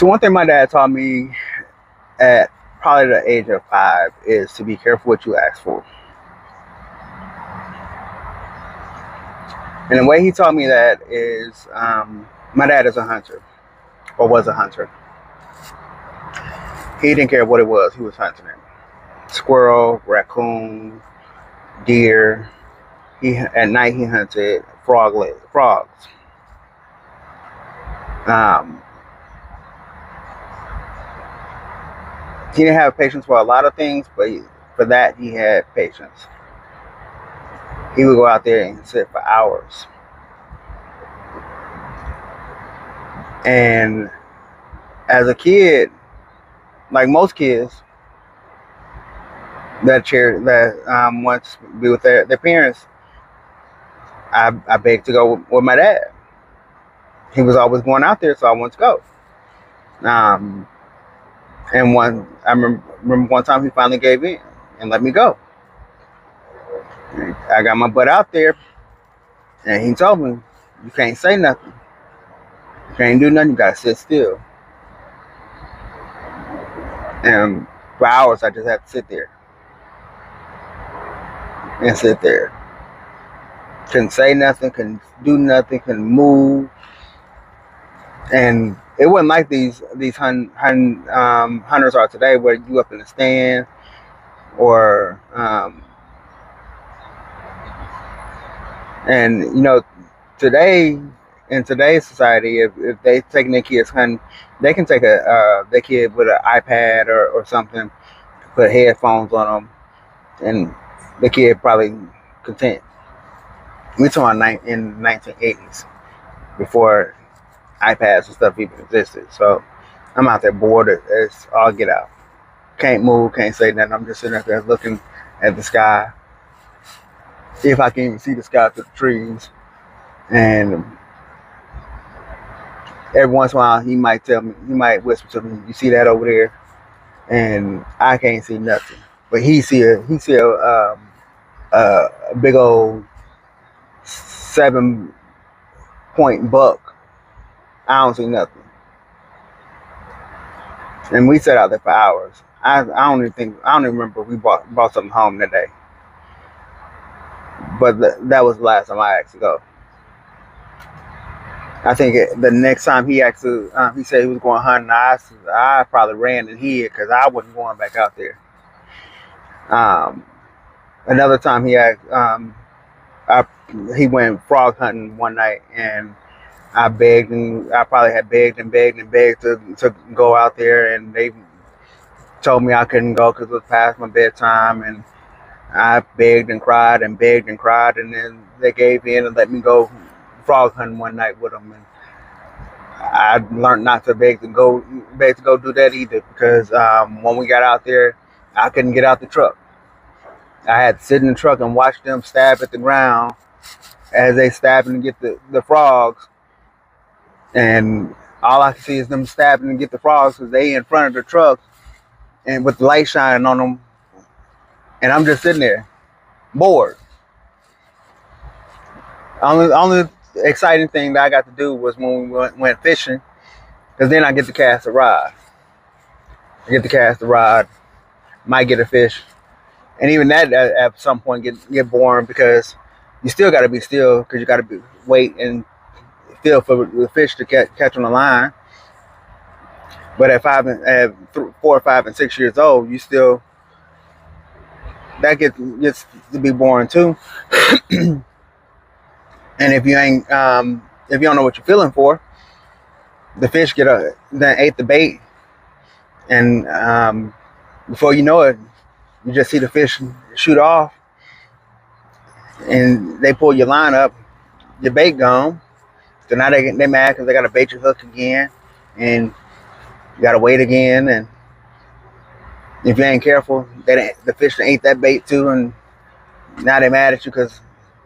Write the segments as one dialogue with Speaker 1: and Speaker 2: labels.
Speaker 1: So one thing my dad taught me at probably the age of 5 is to be careful what you ask for. And the way he taught me that is, my dad is a hunter, or was a hunter. He didn't care what it was, he was hunting it. Squirrel, raccoon, deer. At night he hunted frogs. Um, he didn't have patience for a lot of things, but for that he had patience. He would go out there and sit for hours. And as a kid, like most kids that want to be with their parents, I begged to go with my dad. He was always going out there, so I wanted to go. And I remember one time he finally gave in and let me go. I got my butt out there, and he told me, "You can't say nothing. You can't do nothing. You gotta sit still." And for hours, I just had to sit there and sit there. Couldn't say nothing. Couldn't do nothing. Couldn't move. And it wasn't like these hunters are today, where you up in the stand or and today, in today's society, if they taking their kids hunting, they can take their kid with an iPad or something, put headphones on them, and the kid probably content. We talking about in the 1980s, before iPads and stuff even existed. So I'm out there bored as all get out. Can't move, can't say nothing. I'm just sitting up there looking at the sky, if I can even see the sky through the trees. And every once in a while, he might whisper to me, "You see that over there?" And I can't see nothing, but he see a big old 7-point buck. I don't see nothing. And we sat out there for hours. I don't even remember if we brought something home that day. But that was the last time I asked to go. I think the next time he actually, he said he was going hunting, I probably ran and hid because I wasn't going back out there. Another time he went frog hunting one night, and I probably had begged to go out there, and they told me I couldn't go because it was past my bedtime, and I begged and cried, and then they gave in and let me go frog hunting one night with them. And I learned not to beg to go do that either, because when we got out there, I couldn't get out the truck. I had to sit in the truck and watch them stab at the ground as they stabbing to get the frogs. And all I can see is them stabbing to get the frogs because they in front of the truck and with the light shining on them. And I'm just sitting there, bored. Only exciting thing that I got to do was when we went fishing, because then I get to cast a rod. Might get a fish. And even that at some point get boring, because you still got to be still, because you got to wait and feel for the fish to catch on the line. But at 4, 5, and 6 years old, you still, that gets to be boring too. And if you don't know what you're feeling for, the fish then ate the bait, and before you know it, you just see the fish shoot off, and they pull your line up, your bait gone. So now they mad because they got to bait your hook again, and you got to wait again. And if you ain't careful, the fish ate that bait too, and now they mad at you because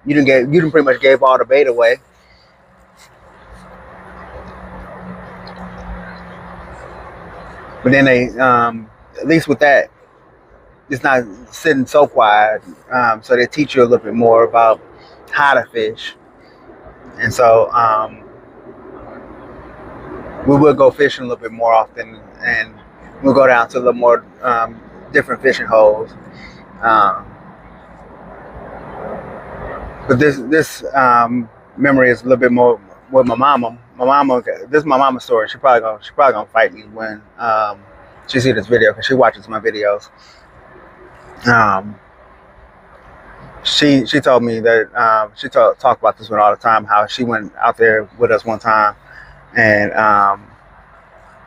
Speaker 1: you didn't pretty much gave all the bait away. But then they, at least with that, it's not sitting so quiet. So they teach you a little bit more about how to fish. And so we would go fishing a little bit more often, and we'll go down to a little more different fishing holes. Um, but this memory is a little bit more with my mama. My mama, this is my mama's story. She probably gonna fight me when she see this video because she watches my videos. Um, she told me that she talked about this one all the time. How she went out there with us one time, and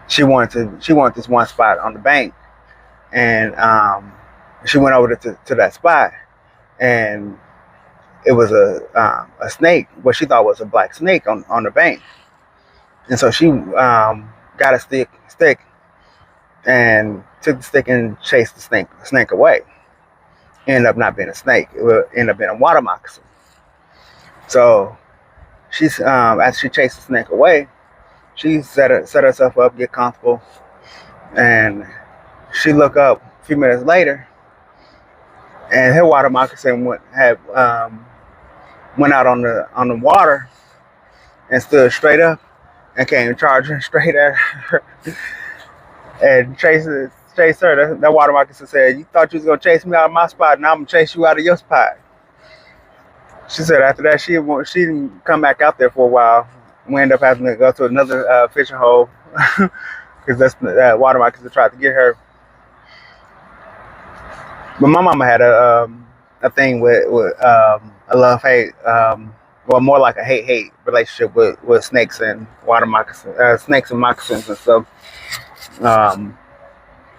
Speaker 1: she wanted this one spot on the bank, and she went over to that spot, and it was a snake, what she thought was a black snake on the bank, and so she got a stick and took the stick and chased the snake away. Ended up not being a snake; it would end up being a water moccasin. So she's after she chased the snake away, she set herself up, get comfortable, and she looked up a few minutes later, and her water moccasin went out on the water and stood straight up and came charging straight at her and chased her. That water moccasin said, "You thought you was gonna chase me out of my spot, now I'm gonna chase you out of your spot." She said after that she didn't come back out there for a while. We ended up having to go to another fishing hole because that water moccasin tried to get her. But my mama had a thing with a love-hate, well, more like a hate relationship with snakes and water moccasins, snakes and moccasins and stuff.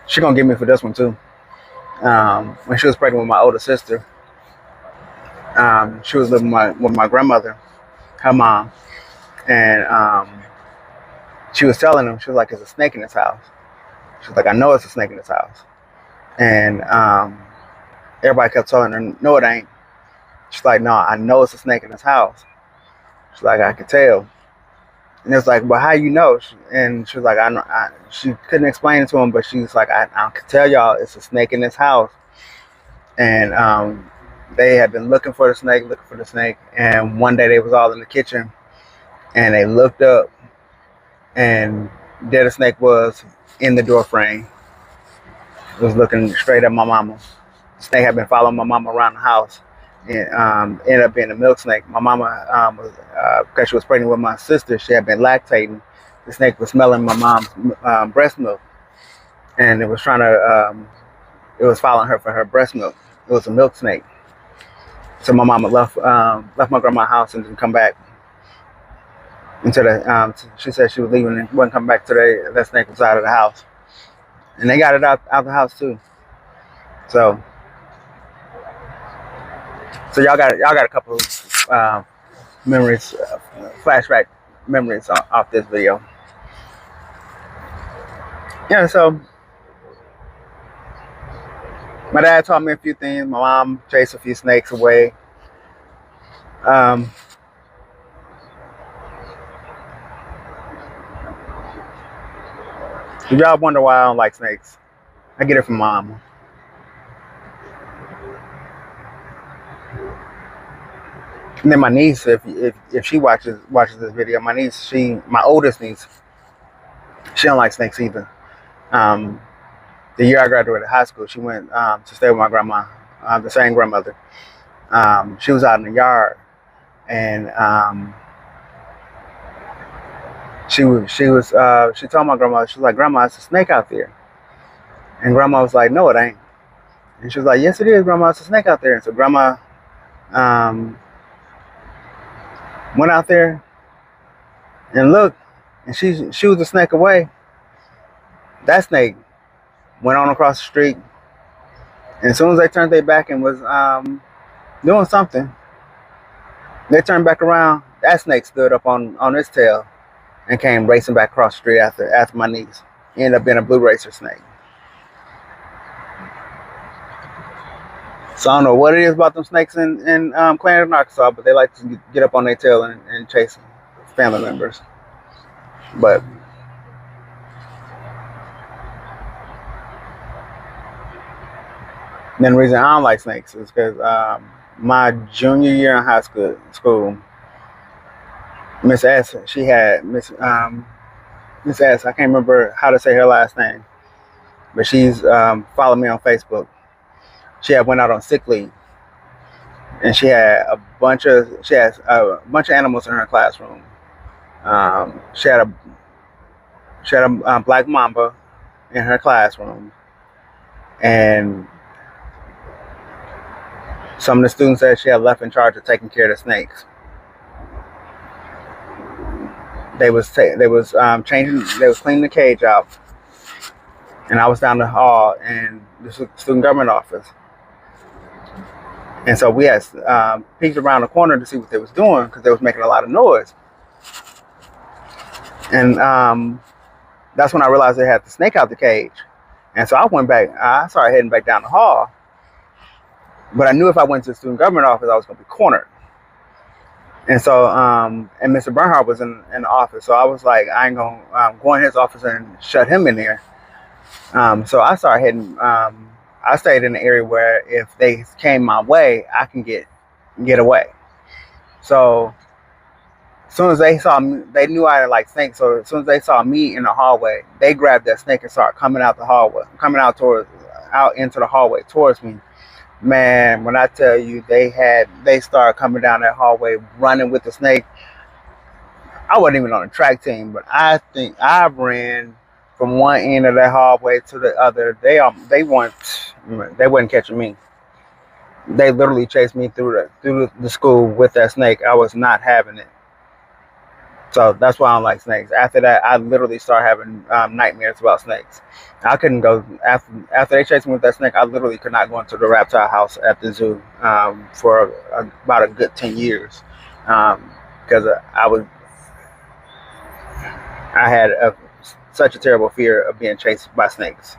Speaker 1: She gonna get me for this one too. When she was pregnant with my older sister, she was living with my grandmother, her mom, and she was telling him, she was like, "There's a snake in this house." She was like, "I know it's a snake in this house," and everybody kept telling her, "No, it ain't." She's like, "No, I know it's a snake in this house." She's like, "I could tell." And it's like, "Well, how you know?" And she was like, "I know." She couldn't explain it to him, but she's like, I could tell y'all it's a snake in this house." And they had been looking for the snake, and one day they was all in the kitchen, and they looked up, and there the snake was in the door frame. It was looking straight at my mama. The snake had been following my mama around the house, and ended up being a milk snake. My mama was because she was pregnant with my sister. She had been lactating. The snake was smelling my mom's breast milk, and it was it was following her for her breast milk. It was a milk snake. So my mama left my grandma's house and didn't come back until she said she was leaving and wouldn't come back today. That snake was out of the house, and they got it out the house too. So y'all got a couple of memories, flashback memories off this video. Yeah, so my dad taught me a few things. My mom chased a few snakes away. If y'all wonder why I don't like snakes, I get it from mom. And then my niece, if she watches this video, my niece, my oldest niece, she don't like snakes either. The year I graduated high school, she went to stay with my grandma, the same grandmother. She was out in the yard, and she told my grandma, she was like, "Grandma, it's a snake out there." And grandma was like, "No, it ain't." And she was like, "Yes, it is, Grandma, it's a snake out there." And so grandma went out there and looked, and she shooed the snake away. That snake went on across the street, and as soon as they turned their back and was doing something, they turned back around. That snake stood up on its tail and came racing back across the street after my niece. It ended up being a blue racer snake. So I don't know what it is about them snakes in Clarendon, Arkansas, but they like to get up on their tail and chase family members. But then the reason I don't like snakes is because my junior year in high school, Miss S, she had Miss S. I can't remember how to say her last name, but she's followed me on Facebook. She had went out on sick leave, and she has a bunch of animals in her classroom. She had a black mamba in her classroom, and some of the students that she had left in charge of taking care of the snakes. They was cleaning the cage out, and I was down the hall in the student government office, and so we had peeked around the corner to see what they was doing because they was making a lot of noise, and that's when I realized they had the snake out the cage, and so I started heading back down the hall, but I knew if I went to the student government office, I was going to be cornered. And so, and Mr. Bernhardt was in the office, so I was like, I ain't gonna go in his office and shut him in there. So I started heading. I stayed in the area where if they came my way, I can get away. So as soon as they saw me, they knew I like snakes. So as soon as they saw me in the hallway, they grabbed that snake and started coming out the hallway, out into the hallway towards me. Man, when I tell you they started coming down that hallway running with the snake. I wasn't even on the track team, but I think I ran from one end of that hallway to the other. They wasn't catching me. They literally chased me through the school with that snake. I was not having it. So that's why I don't like snakes. After that, I literally started having nightmares about snakes. I couldn't go after they chased me with that snake. I literally could not go into the reptile house at the zoo for about a good 10 years because I had such a terrible fear of being chased by snakes.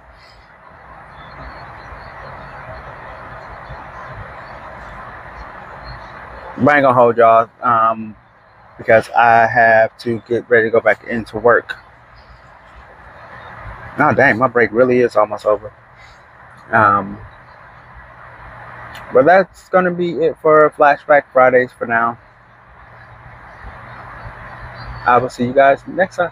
Speaker 1: But I ain't gonna hold y'all because I have to get ready to go back into work. Oh dang, my break really is almost over. But that's gonna be it for Flashback Fridays for now. I will see you guys next time.